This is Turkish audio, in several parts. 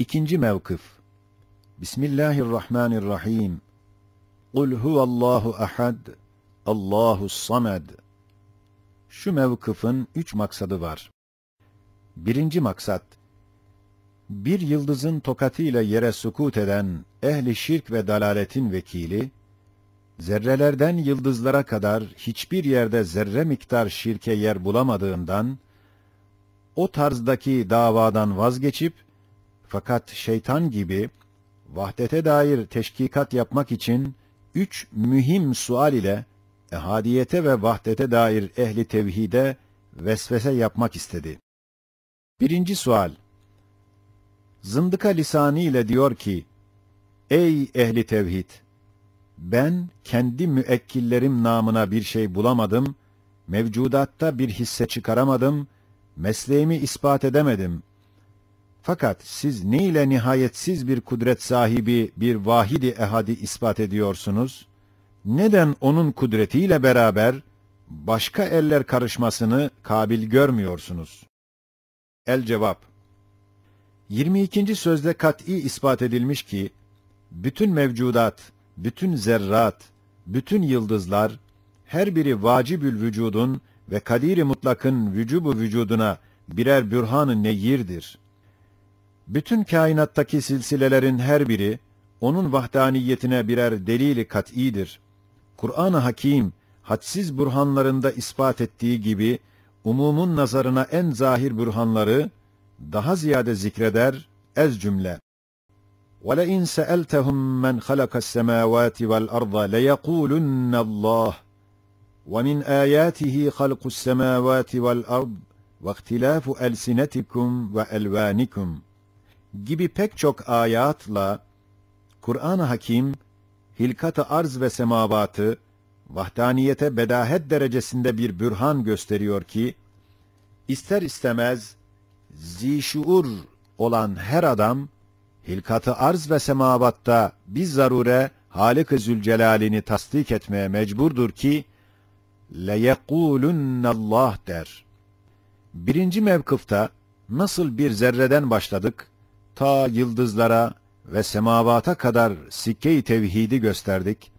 İkinci mevkıf. Bismillahirrahmanirrahim. Kul huvallahu ahad, Allahus samed. Şu mevkıfın 3 maksadı var. Birinci maksat, bir yıldızın tokatıyla yere sukut eden ehli şirk ve dalaletin vekili, zerrelerden yıldızlara kadar hiçbir yerde zerre miktar şirke yer bulamadığından, o tarzdaki davadan vazgeçip, fakat şeytan gibi vahdete dair teşkikat yapmak için 3 mühim sual ile ehadiyete ve vahdete dair ehli tevhide vesvese yapmak istedi. Birinci sual, zındıka lisanı ile diyor ki, ey ehli tevhid! Ben kendi müekkillerim namına bir şey bulamadım, mevcudatta bir hisse çıkaramadım, mesleğimi ispat edemedim. Fakat siz ne ile nihayetsiz bir kudret sahibi bir vahidi ehadi ispat ediyorsunuz? Neden onun kudretiyle beraber başka eller karışmasını kabil görmüyorsunuz? El cevap. 22. sözde kat'î ispat edilmiş ki, bütün mevcudat, bütün zerrat, bütün yıldızlar, her biri vacibül vücudun ve kadir-i mutlakın vücubu vücuduna birer bürhan-ı neyyirdir. Bütün kainattaki silsilelerin her biri, onun vahdaniyetine birer delil-i kat'idir. Kur'an-ı Hakim, hadsiz bürhanlarında ispat ettiği gibi, umumun nazarına en zahir bürhanları, daha ziyade zikreder, ez cümle. وَلَئِنْ سَأَلْتَهُمْ مَنْ خَلَقَ السَّمَاوَاتِ وَالْأَرْضَ لَيَقُولُنَّ اللّٰهِ وَمِنْ آيَاتِهِ خَلْقُ السَّمَاوَاتِ وَالْأَرْضِ وَاخْتِلَافُ أَلْسِنَتِكُمْ وَأَلْوَانِكُمْ gibi pek çok ayatla Kur'an-ı Hakim hilkat-ı arz ve semavatı vahdaniyete bedahet derecesinde bir bürhan gösteriyor ki, ister istemez zişuur olan her adam hilkat-ı arz ve semavatta biz zarure Halik-i Zülcelal'ini tasdik etmeye mecburdur ki leyekulunallah der. Birinci mevkıfta nasıl bir zerreden başladık, ta yıldızlara ve semavata kadar sikke-i tevhidi gösterdik.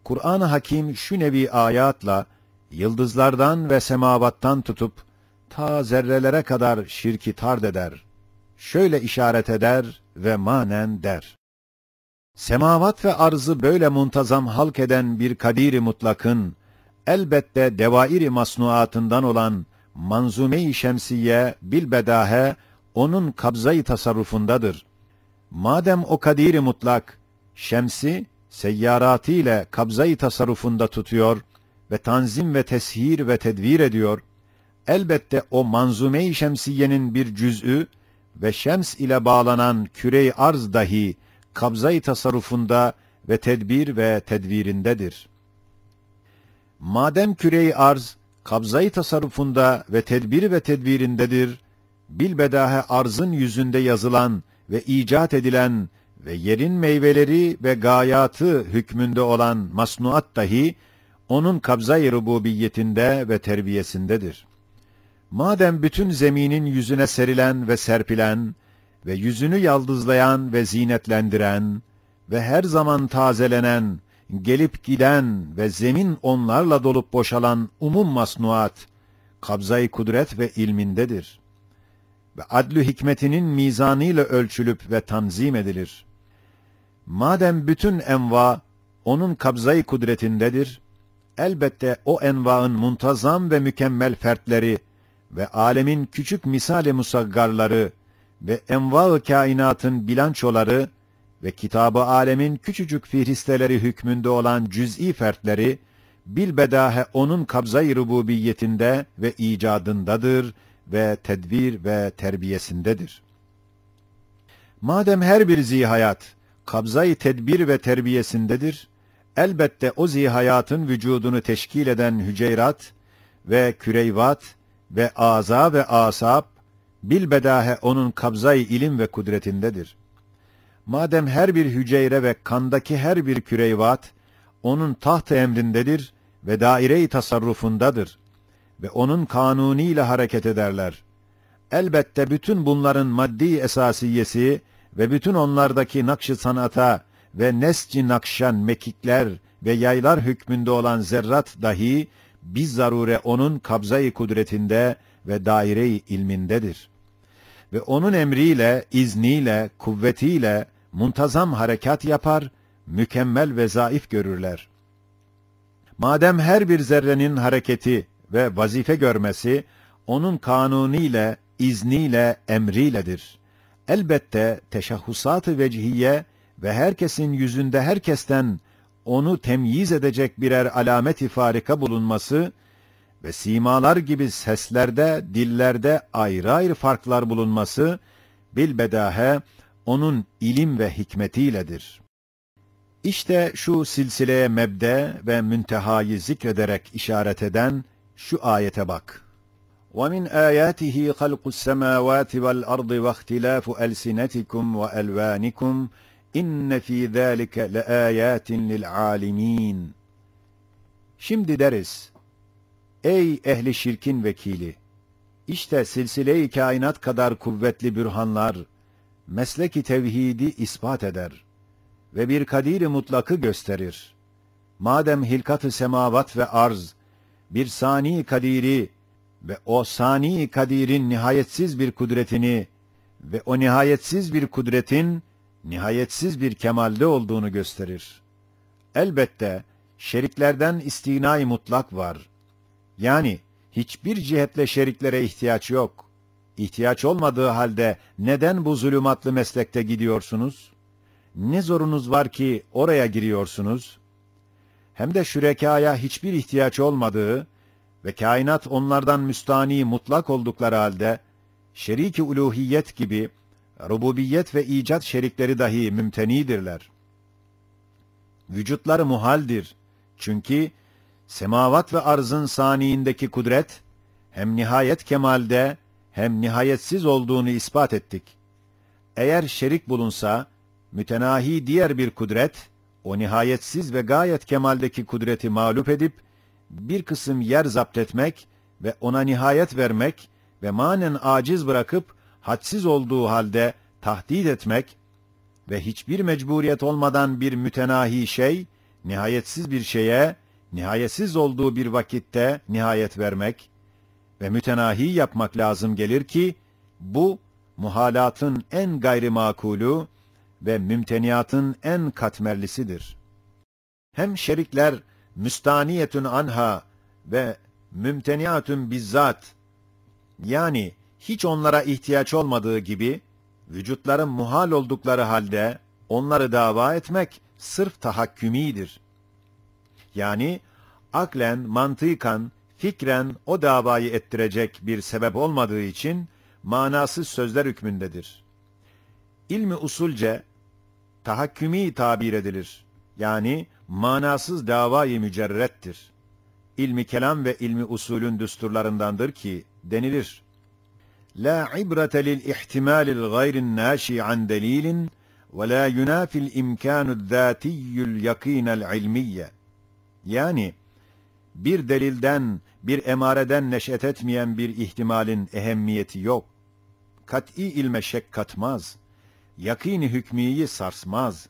Kur'an-ı Hakim şu nevi ayatla yıldızlardan ve semavattan tutup ta zerrelere kadar şirki tard eder. Şöyle işaret eder ve manen der. Semavat ve arzı böyle muntazam halk eden bir kadir-i mutlakın, elbette devair-i masnuatından olan manzume-i şemsiye bilbedahe onun kabza-i tasarrufundadır. Madem o kadir-i mutlak, şemsi seyyaratı ile kabza-i tasarrufunda tutuyor ve tanzim ve teshir ve tedvir ediyor, elbette o manzume-i şemsiyenin bir cüz'ü ve şems ile bağlanan küre-i arz dahi kabza-i tasarrufunda ve tedbir ve tedvirindedir. Madem küre-i arz kabza-i tasarrufunda ve tedbir ve tedvirindedir, bilbedahe arzın yüzünde yazılan ve icat edilen ve yerin meyveleri ve gayatı hükmünde olan masnuat dahi onun kabza-i rububiyetinde ve terbiyesindedir. Madem bütün zeminin yüzüne serilen ve serpilen ve yüzünü yaldızlayan ve zinetlendiren ve her zaman tazelenen, gelip giden ve zemin onlarla dolup boşalan umum masnuat, kabza-i kudret ve ilmindedir. Ve adlü hikmetinin mizanıyla ölçülüp ve tanzim edilir. Madem bütün enva onun kabza-i kudretindedir, elbette o envaın muntazam ve mükemmel fertleri ve alemin küçük misal-i musaggarları ve enva-ı kainatın bilançoları ve kitab-ı alemin küçücük fihristeleri hükmünde olan cüz'i fertleri, bilbedahe onun kabza-i rububiyetinde ve icadındadır ve tedbir ve terbiyesindedir. Madem her bir zihayat, kabza-i tedbir ve terbiyesindedir, elbette o zihayatın vücudunu teşkil eden hüceyrat ve küreyvat ve aza ve asab, bilbedahe onun kabza-i ilim ve kudretindedir. Madem her bir hücre ve kandaki her bir küreyvat, onun taht-ı emrindedir ve daire-i tasarrufundadır ve onun kanuniyle hareket ederler. Elbette bütün bunların maddi esasiyesi ve bütün onlardaki nakş-ı sanata ve nesc-i nakşan mekikler ve yaylar hükmünde olan zerrat dahi biz zarure onun kabza-i kudretinde ve daire-i ilmindedir. Ve onun emriyle, izniyle, kuvvetiyle muntazam harekat yapar, mükemmel vezaif görürler. Madem her bir zerrenin hareketi ve vazife görmesi, onun kanuniyle, izniyle, emriyledir. Elbette teşahhusat-ı vecihiye ve herkesin yüzünde herkesten onu temyiz edecek birer alamet-i farika bulunması ve simalar gibi seslerde, dillerde ayrı ayrı farklar bulunması, bilbedahe onun ilim ve hikmetiyledir. İşte şu silsileye mebde ve müntehayı zikrederek işaret eden şu ayete bak. وَمِنْ آيَاتِهِ خَلْقُ السَّمَاوَاتِ وَالْأَرْضِ وَاخْتِلَافُ أَلْسِنَتِكُمْ وَأَلْوَانِكُمْ إِنَّ فِي ذَٰلِكَ لَآيَاتٍ لِلْعَالِمِينَ. Şimdi deriz, ey ehli şirkin vekili! İşte silsile-i kainat kadar kuvvetli bürhanlar, meslek-i tevhidi ispat eder ve bir kadir-i mutlakı gösterir. Madem hilkat-ı semavat ve arz, bir sani kadiri ve o sani kadirin nihayetsiz bir kudretini ve o nihayetsiz bir kudretin nihayetsiz bir kemalde olduğunu gösterir. Elbette şeriklerden istina-i mutlak var. Yani hiçbir cihetle şeriklere ihtiyaç yok. İhtiyaç olmadığı halde neden bu zulümatlı meslekte gidiyorsunuz? Ne zorunuz var ki oraya giriyorsunuz? Hem de şürekâya hiçbir ihtiyaç olmadığı ve kainat onlardan müstani mutlak oldukları halde, şerik-i uluhiyet gibi, rububiyet ve icat şerikleri dahi mümtenidirler. Vücutları muhaldir. Çünkü semavat ve arzın saniindeki kudret, hem nihayet kemalde, hem nihayetsiz olduğunu ispat ettik. Eğer şerik bulunsa, mütenahi diğer bir kudret, o nihayetsiz ve gayet kemaldeki kudreti mağlup edip, bir kısım yer zapt etmek ve ona nihayet vermek ve manen aciz bırakıp, hadsiz olduğu halde tahdid etmek ve hiçbir mecburiyet olmadan bir mütenahi şey, nihayetsiz bir şeye, nihayetsiz olduğu bir vakitte nihayet vermek ve mütenahi yapmak lazım gelir ki, bu, muhalatın en gayrimakulu ve mümteniyatın en katmerlisidir. Hem şerikler, müstaniyetün anha ve mümteniyatün bizzat, yani hiç onlara ihtiyaç olmadığı gibi, vücutların muhal oldukları halde, onları dava etmek sırf tahakkümidir. Yani, aklen, mantıkan, fikren o davayı ettirecek bir sebep olmadığı için, manasız sözler hükmündedir. İlmi usulce, tahakkümi tabir edilir. Yani, manasız davayı mücerrettir. İlmi kelam ve ilmi usulün düsturlarındandır ki, denilir. La ibrete lil ihtimalil gayrin naşi an delilin ve la yunafil imkanud zatiyyül yakînel ilmiyye. Yani, bir delilden, bir emareden neş'et etmeyen bir ihtimalin ehemmiyeti yok. Kat'î ilme şek katmaz. Yakîn-i hükmiyi sarsmaz.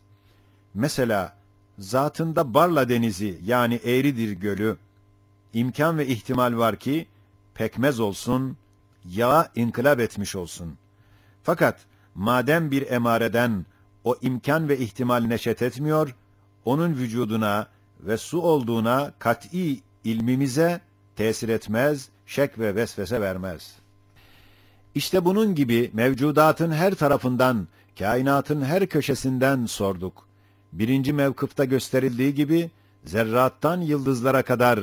Mesela, zatında Barla denizi yani Eğridir gölü, imkan ve ihtimal var ki, pekmez olsun, yağa inkılap etmiş olsun. Fakat, madem bir emareden o imkan ve ihtimal neş'et etmiyor, onun vücuduna ve su olduğuna kat'î ilmimize tesir etmez, şek ve vesvese vermez. İşte bunun gibi mevcudatın her tarafından, kainatın her köşesinden sorduk. Birinci mevkıfta gösterildiği gibi, zerrattan yıldızlara kadar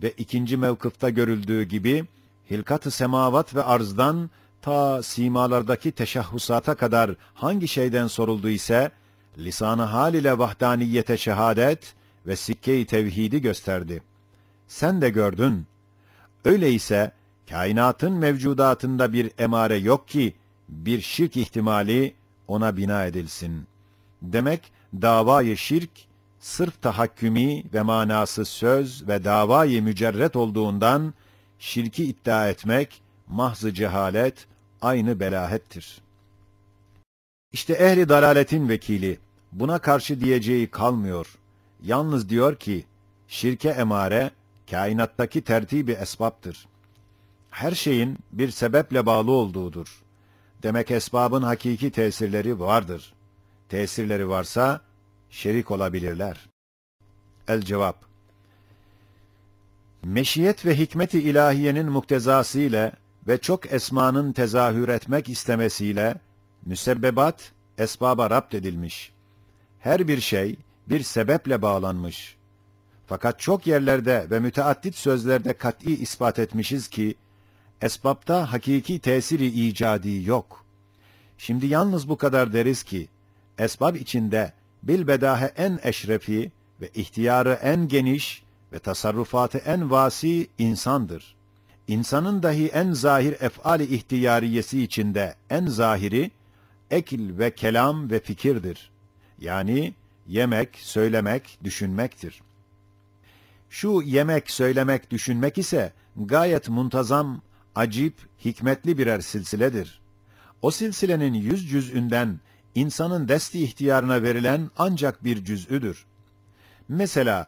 ve ikinci mevkıfta görüldüğü gibi, hilkat-ı semavat ve arzdan ta simalardaki teşahhusata kadar hangi şeyden soruldu ise, lisan-ı hal ile vahdaniyete şehadet ve sikke-i tevhidi gösterdi. Sen de gördün. Öyleyse, kainatın mevcudatında bir emare yok ki, bir şirk ihtimali ona bina edilsin. Demek, davayı şirk, sırf tahakkümi ve manasız söz ve davayı mücerret olduğundan, şirki iddia etmek, mahz-ı cehalet, aynı belahettir. İşte ehli dalaletin vekili, buna karşı diyeceği kalmıyor. Yalnız diyor ki, şirke emare, kainattaki tertibi esbaptır. Her şeyin bir sebeple bağlı olduğudur. Demek esbabın hakiki tesirleri vardır. Tesirleri varsa, şerik olabilirler. El-Cevap: Meşiyet ve hikmet-i ilahiyenin muktezası ile ve çok esmanın tezahür etmek istemesiyle, müsebbebat, esbaba rapt edilmiş. Her bir şey, bir sebeple bağlanmış. Fakat çok yerlerde ve müteaddit sözlerde kat'î ispat etmişiz ki, esbapta hakiki tesiri icadi yok. Şimdi yalnız bu kadar deriz ki, esbab içinde bilbedahe en eşrefi ve ihtiyarı en geniş ve tasarrufatı en vasi insandır. İnsanın dahi en zahir ef'al-i ihtiyariyesi içinde en zahiri, ekil ve kelam ve fikirdir. Yani yemek, söylemek, düşünmektir. Şu yemek, söylemek, düşünmek ise gayet muntazam, acip, hikmetli birer silsiledir. O silsilenin 100 cüz'ünden insanın desti ihtiyarına verilen ancak bir cüz'üdür. Mesela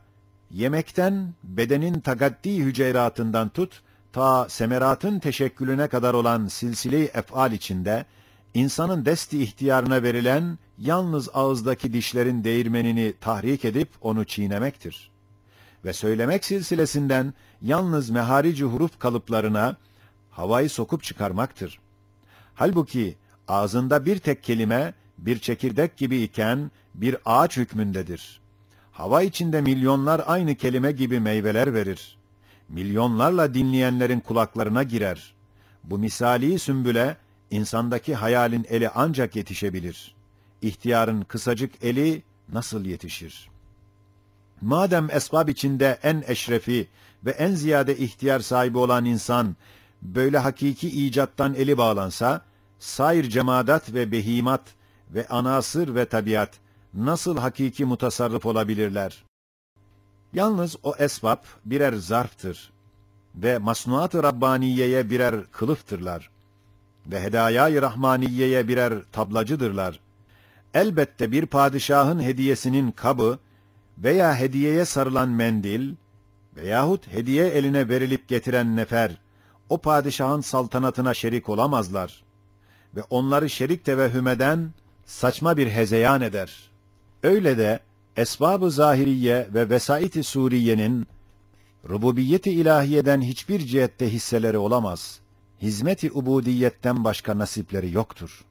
yemekten bedenin tagaddi hüceyratından tut, ta semeratın teşekkülüne kadar olan silsile-i ef'al içinde, insanın desti ihtiyarına verilen yalnız ağızdaki dişlerin değirmenini tahrik edip onu çiğnemektir. Ve söylemek silsilesinden yalnız meharici huruf kalıplarına havayı sokup çıkarmaktır. Halbuki ağzında bir tek kelime bir çekirdek gibi iken bir ağaç hükmündedir. Hava içinde milyonlar aynı kelime gibi meyveler verir. Milyonlarla dinleyenlerin kulaklarına girer. Bu misali sümbüle, insandaki hayalin eli ancak yetişebilir. İhtiyarın kısacık eli nasıl yetişir? Madem esbab içinde en eşrefi ve en ziyade ihtiyar sahibi olan insan, böyle hakiki icattan eli bağlansa, sair cemadat ve behimat ve anasır ve tabiat, nasıl hakiki mutasarrıf olabilirler? Yalnız o esbab birer zarftır ve masnuat-ı Rabbaniye'ye birer kılıftırlar ve hedaya-i Rahmaniye'ye birer tablacıdırlar. Elbette bir padişahın hediyesinin kabı veya hediyeye sarılan mendil veyahut hediye eline verilip getiren nefer, o padişahın saltanatına şerik olamazlar ve onları şerik tevehhüm eden saçma bir hezeyan eder. Öyle de esbab-ı zahiriye ve vesait-i suriyenin rububiyet-i ilahiyeden hiçbir cihette hisseleri olamaz. Hizmet-i ubudiyetten başka nasipleri yoktur.